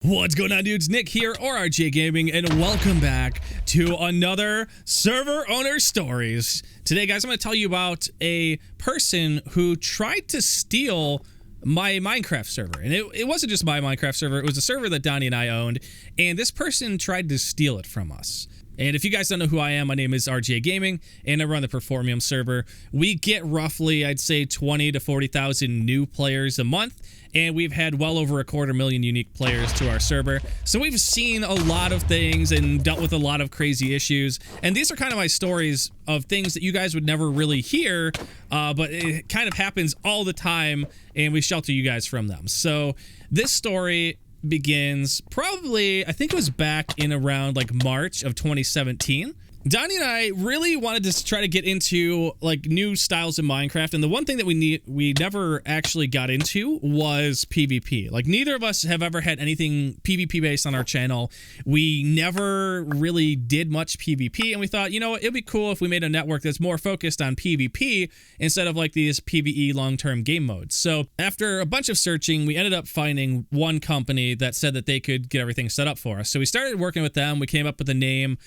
What's going on, dudes? Nick here, or RJ Gaming, and welcome back to another Server Owner Stories. Today, guys, I'm going to tell you about a person who tried to steal my Minecraft server. And it wasn't just my Minecraft server, it was a server that Donnie and I owned, and this person tried to steal it from us. And if you guys don't know who I am, my name is RJ Gaming, and I run the Performium server. We get roughly, I'd say, 20 to 40,000 new players a month, and we've had well over 250,000 unique players to our server. So we've seen a lot of things and dealt with a lot of crazy issues. And these are kind of my stories of things that you guys would never really hear, but it kind of happens all the time, and we shelter you guys from them. So this story begins probably, I think it was back in around like March of 2017. Donnie and I really wanted to try to get into like new styles in Minecraft, and the one thing that we never actually got into was PvP. Like, neither of us have ever had anything PvP based on our channel. We never really did much PvP, and we thought, you know what, it'd be cool if we made a network that's more focused on PvP instead of like these PvE long-term game modes. So after a bunch of searching, we ended up finding one company that said that they could get everything set up for us. So we started working with them. We came up with a name,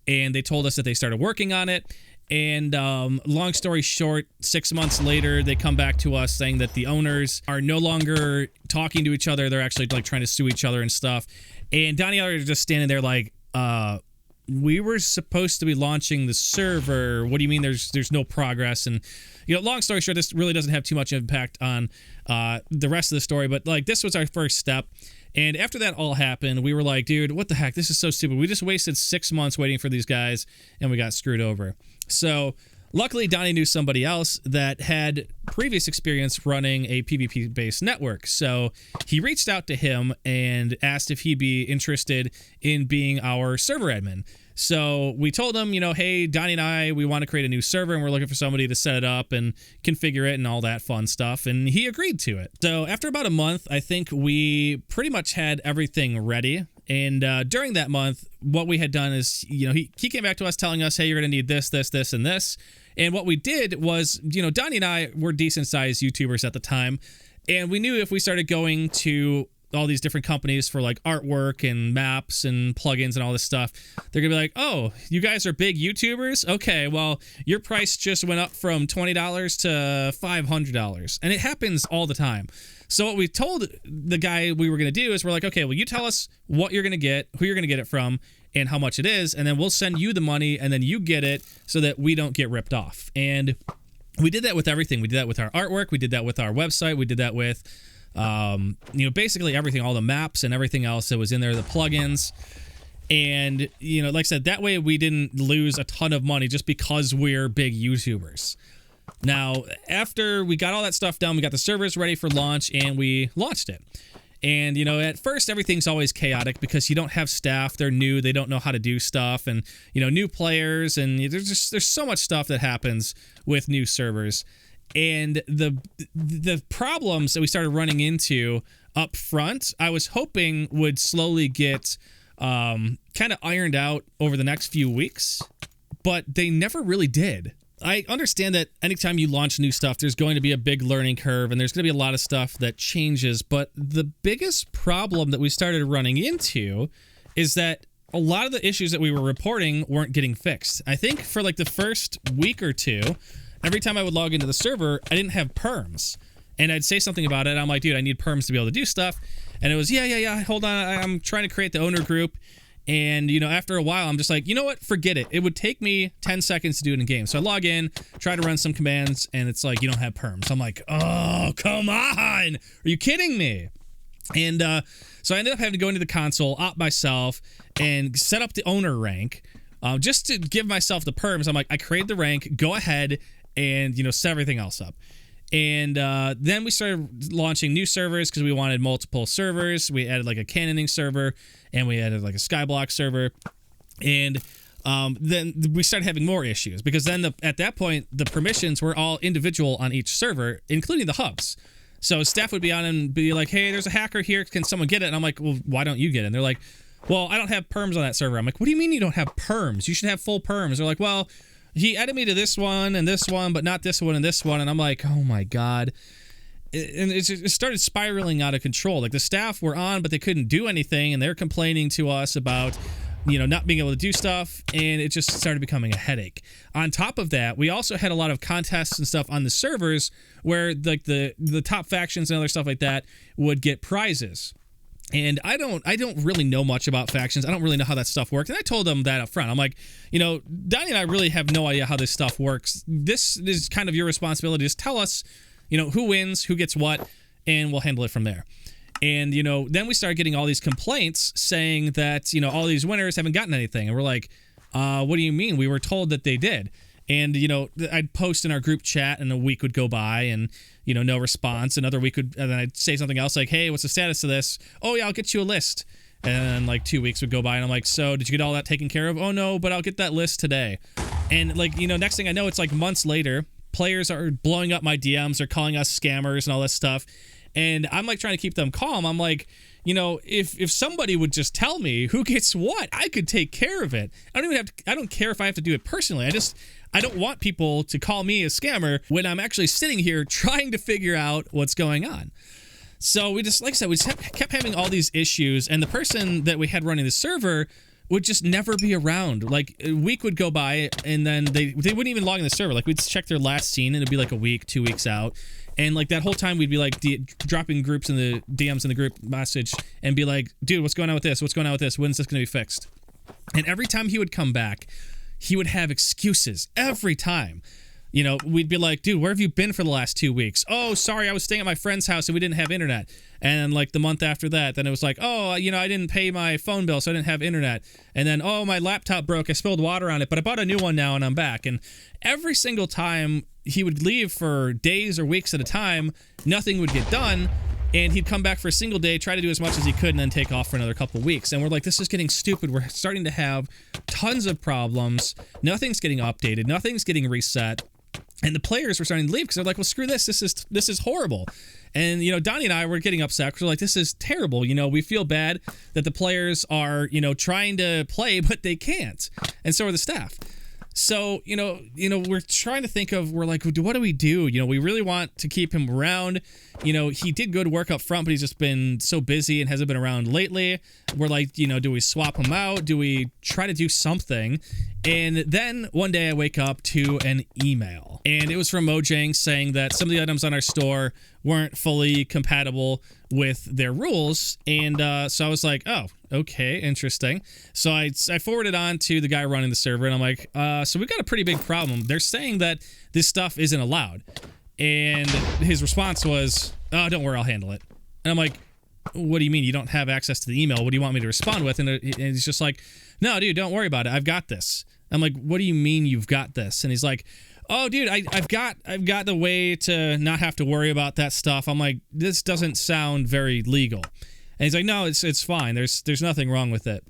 and they told us that they started working on it. And long story short, 6 months later, they come back to us saying that the owners are no longer talking to each other. They're actually like trying to sue each other and stuff. And Donnie and I are just standing there like, we were supposed to be launching the server. What do you mean there's no progress? And, you know, long story short, this really doesn't have too much impact on the rest of the story. But like, this was our first step. And after that all happened, we were like, dude, what the heck? This is so stupid. We just wasted 6 months waiting for these guys, and we got screwed over. So luckily, Donnie knew somebody else that had previous experience running a PvP-based network. So he reached out to him and asked if he'd be interested in being our server admin. So we told him, you know, hey, Donnie and I, we want to create a new server, and we're looking for somebody to set it up and configure it and all that fun stuff. And he agreed to it. So after about a month, I think we pretty much had everything ready. And during that month, what we had done is, you know, he came back to us telling us, hey, you're going to need this, this, this, and this. And what we did was, you know, Donnie and I were decent-sized YouTubers at the time, and we knew if we started going to all these different companies for like artwork and maps and plugins and all this stuff, they're gonna be like, oh, you guys are big YouTubers? Okay, well, your price just went up from $20 to $500. And it happens all the time. So what we told the guy we were gonna do is we're like, okay, well, you tell us what you're gonna get, who you're gonna get it from, and how much it is, and then we'll send you the money, and then you get it so that we don't get ripped off. And we did that with everything. We did that with our artwork, we did that with our website, we did that with you know, basically everything, all the maps and everything else that was in there, the plugins. And, you know, like I said, that way we didn't lose a ton of money just because we're big YouTubers. Now, after we got all that stuff done, we got the servers ready for launch, and we launched it. And, you know, at first everything's always chaotic because you don't have staff. They're new. They don't know how to do stuff, and, you know, new players, and there's so much stuff that happens with new servers. And the problems that we started running into up front, I was hoping would slowly get kind of ironed out over the next few weeks, but they never really did. I understand that anytime you launch new stuff, there's going to be a big learning curve, and there's going to be a lot of stuff that changes, but the biggest problem that we started running into is that a lot of the issues that we were reporting weren't getting fixed. I think for like the first week or two, every time I would log into the server, I didn't have perms. And I'd say something about it. I'm like, dude, I need perms to be able to do stuff. And it was, yeah, hold on. I'm trying to create the owner group. And, you know, after a while, I'm just like, you know what? Forget it. It would take me 10 seconds to do it in game. So I log in, try to run some commands, and it's like, you don't have perms. I'm like, oh, come on. Are you kidding me? And so I ended up having to go into the console, opt myself, and set up the owner rank. Just to give myself the perms. I'm like, I created the rank, go ahead and, you know, set everything else up. And then we started launching new servers because we wanted multiple servers. We added like a cannoning server, and we added like a Skyblock server. And then we started having more issues because then at that point, the permissions were all individual on each server, including the hubs. So staff would be on and be like, hey, there's a hacker here. Can someone get it? And I'm like, well, why don't you get it? And they're like, well, I don't have perms on that server. I'm like, what do you mean you don't have perms? You should have full perms. They're like, well, he added me to this one and this one, but not this one and this one. And I'm like, oh my God. and it started spiraling out of control. Like the staff were on, but they couldn't do anything, and they're complaining to us about, not being able to do stuff, and it just started becoming a headache. On top of that, we also had a lot of contests and stuff on the servers where like the top factions and other stuff like that would get prizes. And I don't really know much about factions. I don't really know how that stuff works. And I told them that up front. I'm like, Donnie and I really have no idea how this stuff works. This is kind of your responsibility. Just tell us, who wins, who gets what, and we'll handle it from there. And, then we started getting all these complaints saying that, all these winners haven't gotten anything. And we're like, what do you mean? We were told that they did. And, I'd post in our group chat and a week would go by and, no response. Another week and then I'd say something else like, hey, what's the status of this? Oh, yeah, I'll get you a list. And then like 2 weeks would go by and I'm like, so did you get all that taken care of? Oh, no, but I'll get that list today. And like, next thing I know, it's like months later, players are blowing up my DMs. They're calling us scammers and all this stuff. And I'm like trying to keep them calm. I'm like, if somebody would just tell me who gets what, I could take care of it. I don't care if I have to do it personally. I don't want people to call me a scammer when I'm actually sitting here trying to figure out what's going on. So we just, like I said, we just kept having all these issues, and the person that we had running the server would just never be around. Like a week would go by and then they wouldn't even log in the server. Like we'd check their last scene and it'd be like a week, 2 weeks out. And like that whole time we'd be like dropping groups in the DMs in the group message and be like, dude, what's going on with this? What's going on with this? When's this going to be fixed? And every time he would come back, he would have excuses every time. We'd be like, dude, where have you been for the last 2 weeks? Oh, sorry, I was staying at my friend's house and we didn't have internet. And like the month after that, then it was like, oh, I didn't pay my phone bill, so I didn't have internet. And then, oh, my laptop broke. I spilled water on it, but I bought a new one now and I'm back. And every single time he would leave for days or weeks at a time, nothing would get done. And he'd come back for a single day, try to do as much as he could, and then take off for another couple weeks. And we're like, this is getting stupid. We're starting to have tons of problems. Nothing's getting updated. Nothing's getting reset. And the players were starting to leave because they're like, well, screw this. This is horrible. And, Donnie and I were getting upset because we're like, this is terrible. We feel bad that the players are, trying to play, but they can't. And so are the staff. So, we're trying to think of, we're like, what do we do? We really want to keep him around. He did good work up front, but he's just been so busy and hasn't been around lately. We're like, do we swap him out? Do we try to do something? And then one day I wake up to an email, and it was from Mojang saying that some of the items on our store weren't fully compatible with their rules. And so I was like, oh, okay, interesting. So I forwarded on to the guy running the server, and I'm like, so we've got a pretty big problem. They're saying that this stuff isn't allowed. And his response was, oh, don't worry, I'll handle it. And I'm like, what do you mean you don't have access to the email? What do you want me to respond with? And he's just like, no, dude, don't worry about it. I've got this. I'm like, what do you mean you've got this? And he's like, oh, dude, I've got the way to not have to worry about that stuff. I'm like, this doesn't sound very legal. And he's like, no, it's fine. There's nothing wrong with it.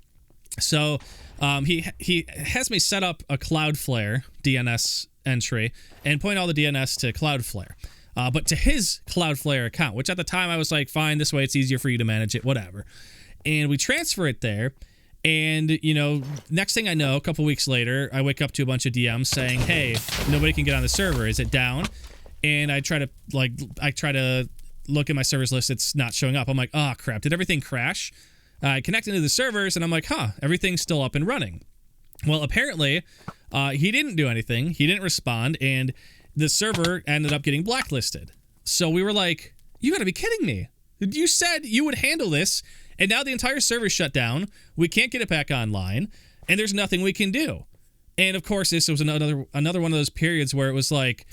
So he has me set up a Cloudflare DNS entry and point all the DNS to Cloudflare. But to his Cloudflare account, which at the time I was like, fine, this way it's easier for you to manage it, whatever. And we transfer it there. And, next thing I know, a couple weeks later, I wake up to a bunch of DMs saying, hey, nobody can get on the server. Is it down? And I try to look at my servers list. It's not showing up. I'm like, oh, crap. Did everything crash? I connect into the servers, and I'm like, everything's still up and running. Well, apparently, he didn't do anything. He didn't respond, and the server ended up getting blacklisted. So we were like, you got to be kidding me. You said you would handle this, and now the entire server's shut down. We can't get it back online, and there's nothing we can do. And of course, this was another one of those periods where it was like,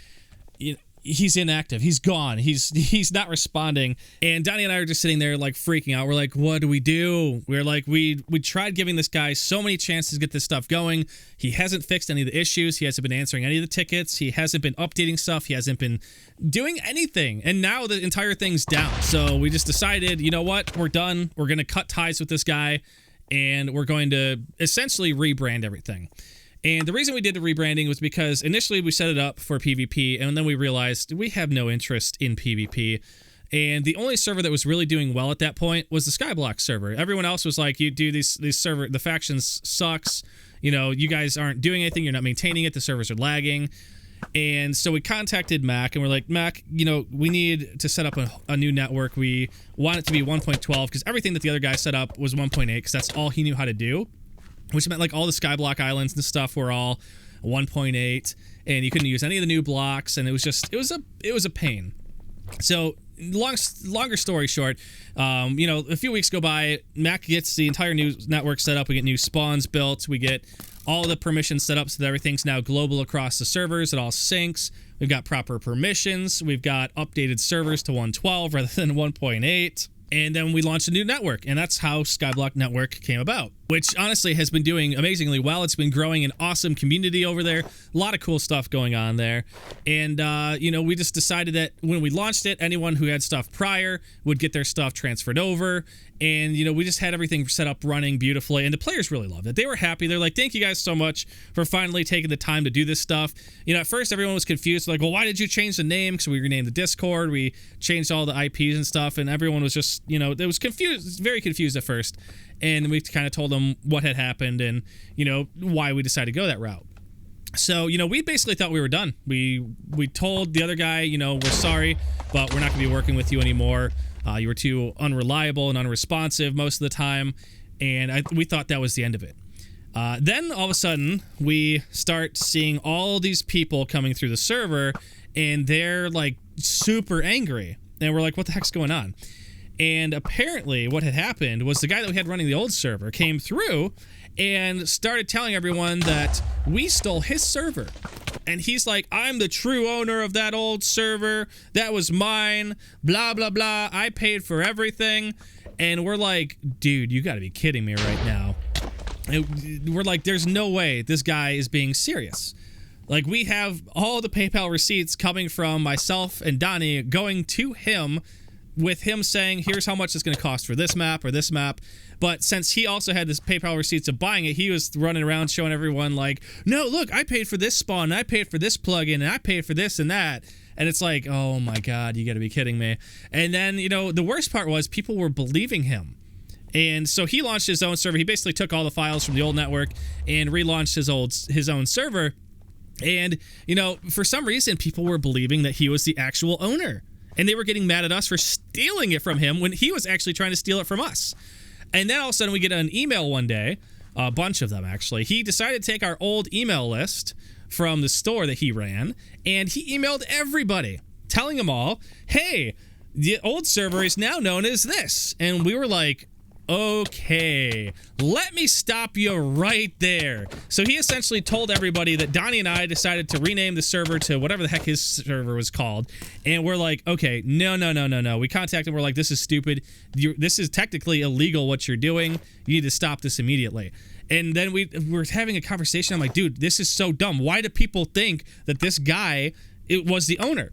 he's inactive. He's gone. He's not responding. And Donnie and I are just sitting there like freaking out. We're like, what do we do? We're like, we tried giving this guy so many chances to get this stuff going. He hasn't fixed any of the issues. He hasn't been answering any of the tickets. He hasn't been updating stuff. He hasn't been doing anything. And now the entire thing's down. So we just decided, you know what? We're done. We're going to cut ties with this guy, and we're going to essentially rebrand everything. And the reason we did the rebranding was because initially we set it up for PvP, and then we realized we have no interest in PvP. And the only server that was really doing well at that point was the Skyblock server. Everyone else was like, you do these server, the factions sucks. You guys aren't doing anything. You're not maintaining it. The servers are lagging. And so we contacted Mac and we're like, Mac, we need to set up a new network. We want it to be 1.12 because everything that the other guy set up was 1.8 because that's all he knew how to do, which meant like all the Skyblock islands and stuff were all 1.8 and you couldn't use any of the new blocks. And it was a pain. So longer story short, a few weeks go by, Mac gets the entire new network set up. We get new spawns built. We get all the permissions set up so that everything's now global across the servers. It all syncs. We've got proper permissions. We've got updated servers to 112 rather than 1.8. And then we launched a new network, and that's how Skyblock Network came about, which honestly has been doing amazingly well. It's been growing an awesome community over there. A lot of cool stuff going on there. And, we just decided that when we launched it, anyone who had stuff prior would get their stuff transferred over. And, we just had everything set up running beautifully. And the players really loved it. They were happy. They're like, thank you guys so much for finally taking the time to do this stuff. At first everyone was confused. Like, well, why did you change the name? Because we renamed the Discord. We changed all the IPs and stuff. And everyone was just, it was confused, very confused at first. And we kind of told them what had happened and, why we decided to go that route. So, we basically thought we were done. We told the other guy, we're sorry, but we're not going to be working with you anymore. You were too unreliable and unresponsive most of the time, and we thought that was the end of it. Then, all of a sudden, we start seeing all these people coming through the server, and they're, like, super angry. And we're like, what the heck's going on? And apparently, what had happened was the guy that we had running the old server came through and started telling everyone that we stole his server. And he's like, I'm the true owner of that old server. That was mine. Blah, blah, blah. I paid for everything. And we're like, dude, you gotta be kidding me right now. And we're like, there's no way this guy is being serious. Like, we have all the PayPal receipts coming from myself and Donnie going to him with him saying, here's how much it's going to cost for this map or this map. But since he also had this PayPal receipts of buying it, he was running around showing everyone like, no, look, I paid for this spawn, and I paid for this plugin, and I paid for this and that. And it's like, oh my God, you got to be kidding me. And then, the worst part was people were believing him. And so he launched his own server. He basically took all the files from the old network and relaunched his own server. And, for some reason, people were believing that he was the actual owner. And they were getting mad at us for stealing it from him when he was actually trying to steal it from us. And then all of a sudden we get an email one day, a bunch of them actually. He decided to take our old email list from the store that he ran, and he emailed everybody, telling them all, hey, the old server is now known as this. And we were like, okay, let me stop you right there. So he essentially told everybody that Donnie and I decided to rename the server to whatever the heck his server was called. And we're like, okay, no. We contacted him. We're like, this is stupid. This is technically illegal what you're doing. You need to stop this immediately. And then we were having a conversation. I'm like, dude, this is so dumb. Why do people think that this guy was the owner?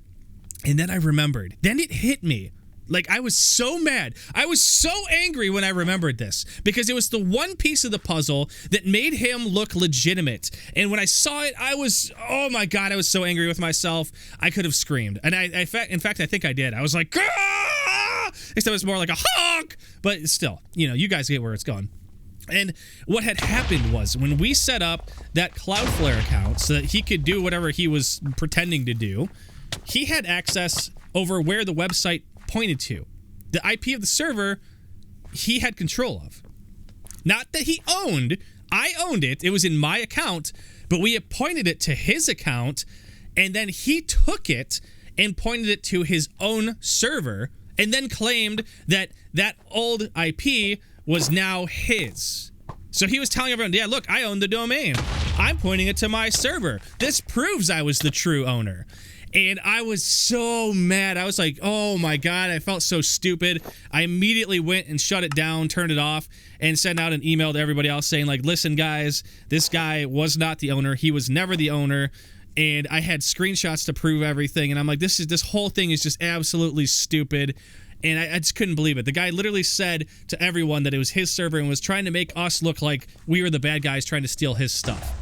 And then I remembered. Then it hit me. Like, I was so mad. I was so angry when I remembered this because it was the one piece of the puzzle that made him look legitimate. And when I saw it, I was, oh my God, I was so angry with myself. I could have screamed. And in fact, I think I did. I was like, ah! Except it was more like a honk. But still, you guys get where it's going. And what had happened was when we set up that Cloudflare account so that he could do whatever he was pretending to do, he had access over where the website pointed to. The IP of the server he had control of. Not that he owned. I owned it. It was in my account, but we had pointed it to his account, and then he took it and pointed it to his own server, and then claimed that that old IP was now his. So he was telling everyone, yeah, look, I own the domain. I'm pointing it to my server. This proves I was the true owner. And I was so mad. I was like, oh my God, I felt so stupid. I immediately went and shut it down, turned it off, and sent out an email to everybody else saying, like, listen, guys, this guy was not the owner. He was never the owner. And I had screenshots to prove everything. And I'm like, this whole thing is just absolutely stupid. And I just couldn't believe it. The guy literally said to everyone that it was his server and was trying to make us look like we were the bad guys trying to steal his stuff.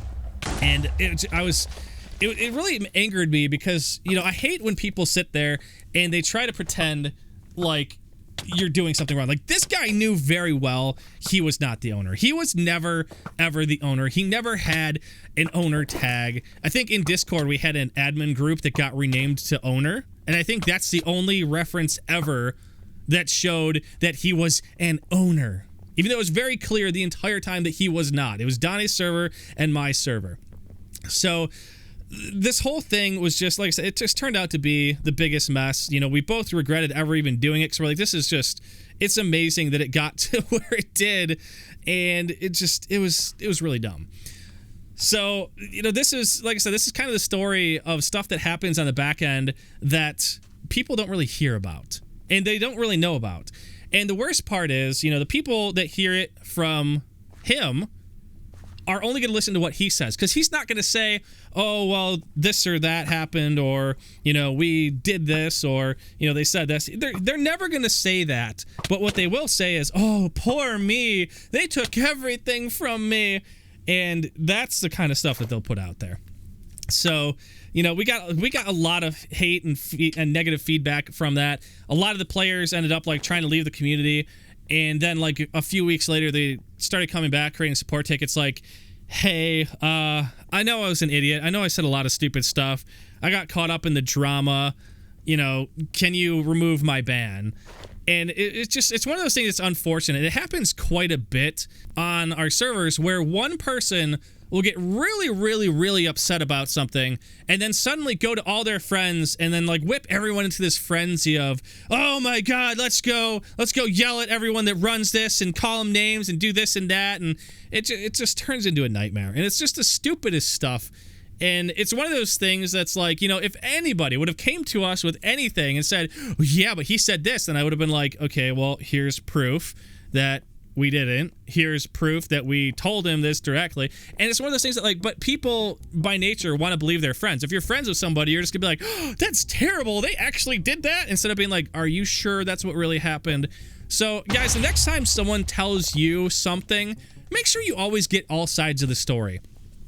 And it really angered me because, I hate when people sit there and they try to pretend like you're doing something wrong. Like, this guy knew very well he was not the owner. He was never, ever the owner. He never had an owner tag. I think in Discord we had an admin group that got renamed to owner, and I think that's the only reference ever that showed that he was an owner, even though it was very clear the entire time that he was not. It was Donnie's server and my server. So this whole thing was just, like I said, it just turned out to be the biggest mess. You know, we both regretted ever even doing it, because we're like, this is just, it's amazing that it got to where it did, and it was really dumb. So, you know, this is, like I said, this is kind of the story of stuff that happens on the back end that people don't really hear about, and they don't really know about. And the worst part is, you know, the people that hear it from him are only going to listen to what he says, because he's not going to say, oh, well, this or that happened, or, you know, we did this, or, you know, they said this. They're never going to say that. But what they will say is, oh, poor me, they took everything from me. And that's the kind of stuff that they'll put out there. So, you know, we got a lot of hate and negative feedback from that. A lot of the players ended up like trying to leave the community, and then like a few weeks later they started coming back, creating support tickets like, hey, I know I was an idiot. I know I said a lot of stupid stuff. I got caught up in the drama. You know, can you remove my ban? And it's one of those things that's unfortunate. It happens quite a bit on our servers where one person will get really, really, really upset about something, and then suddenly go to all their friends and then like whip everyone into this frenzy of, oh my God, let's go yell at everyone that runs this and call them names and do this and that, and it just turns into a nightmare. And it's just the stupidest stuff. And it's one of those things that's like, you know, if anybody would have came to us with anything and said, oh, yeah, but he said this, then I would have been like, okay, well, here's proof that we didn't. Here's proof that we told him this directly. And it's one of those things that, like, but people by nature want to believe their friends. If you're friends with somebody, you're just gonna be like, oh, that's terrible, they actually did that, instead of being like, are you sure that's what really happened? So guys, the next time someone tells you something, make sure you always get all sides of the story.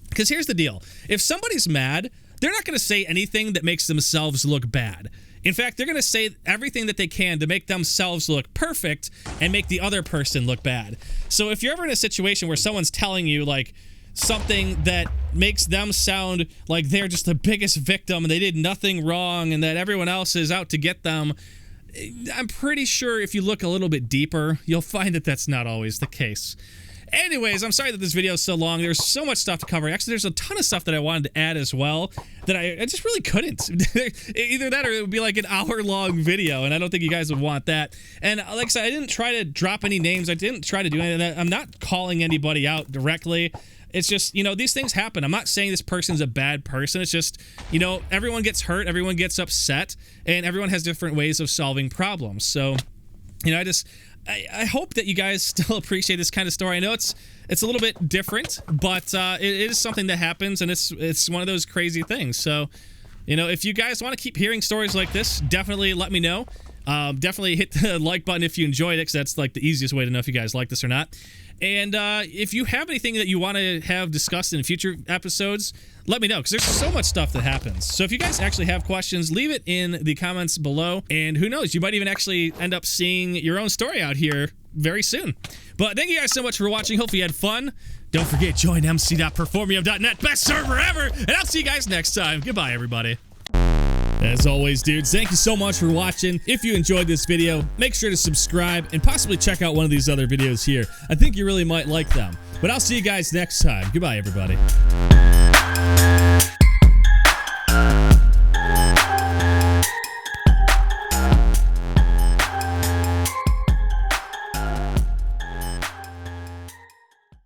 Because here's the deal. If somebody's mad, they're not going to say anything that makes themselves look bad. In fact, they're going to say everything that they can to make themselves look perfect and make the other person look bad. So if you're ever in a situation where someone's telling you, like, something that makes them sound like they're just the biggest victim and they did nothing wrong and that everyone else is out to get them, I'm pretty sure if you look a little bit deeper, you'll find that that's not always the case. Anyways, I'm sorry that this video is so long. There's so much stuff to cover. Actually, there's a ton of stuff that I wanted to add as well that I just really couldn't. Either that or it would be like an hour-long video, and I don't think you guys would want that. And like I said, I didn't try to drop any names. I didn't try to do any of that. I'm not calling anybody out directly. It's just, you know, these things happen. I'm not saying this person's a bad person. It's just, you know, everyone gets hurt, everyone gets upset, and everyone has different ways of solving problems. So, you know, I hope that you guys still appreciate this kind of story. I know it's a little bit different, but it is something that happens, and it's one of those crazy things. So, you know, if you guys want to keep hearing stories like this, definitely let me know. Definitely hit the like button if you enjoyed it, because that's like the easiest way to know if you guys like this or not. And if you have anything that you want to have discussed in future episodes, let me know, because there's so much stuff that happens. So if you guys actually have questions, leave it in the comments below, and who knows, you might even actually end up seeing your own story out here very soon. But thank you guys so much for watching. Hopefully you had fun. Don't forget, join mc.performium.net, best server ever, and I'll see you guys next time. Goodbye, everybody. As always, dudes, thank you so much for watching. If you enjoyed this video, make sure to subscribe and possibly check out one of these other videos here. I think you really might like them. But I'll see you guys next time. Goodbye, everybody.